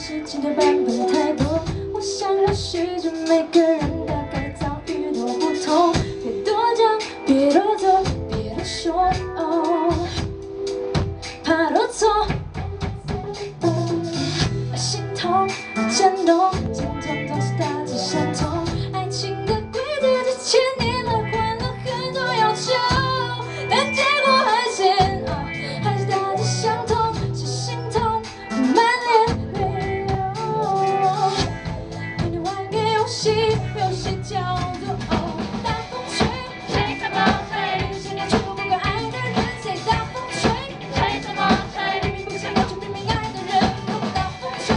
事情的版本太多，我想或许这每个人大概遭遇的不同。别多讲，别多做，别多说，怕多错。心痛，震动，渐渐总是大致相同。爱情的规则这千年来换了很多要求，但结果还是大致相同，是心痛，满脸泪流。给你玩个游戏，游戏叫做大风吹，吹什么吹？明明现在却不够爱的人，谁大风吹？吹什么吹？明明不想要却明明爱的人，大风吹，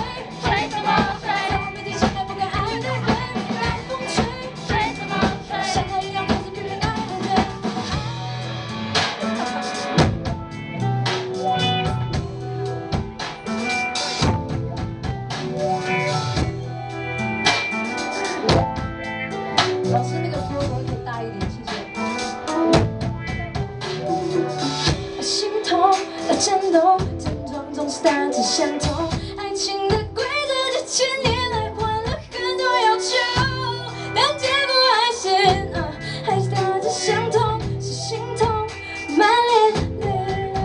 吹什么吹？在我面前显得不该爱的人，大风吹，吹什么吹？像他一样不是别人爱的人。老师，那个 flow 可以大一点，谢谢。心痛，震动，症状总是大致相同。爱情的规则这千年来换了很多要求，但结果还是大致相同，是心痛，满脸泪流。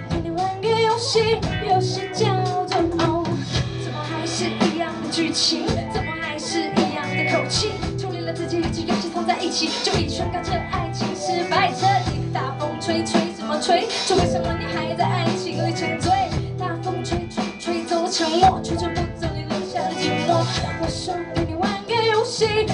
给你玩个游戏，游戏叫做怎么还是一样的剧情？怎么还是一样的口气？处理了自己与其游戏凑在一起，就已宣告这爱情失败彻底。大风吹，吹什么吹？这为什么你还在爱情里沉醉？大风吹，吹吹走了沉默，吹吹不走你留下的寂寞。我说给你玩个游戏。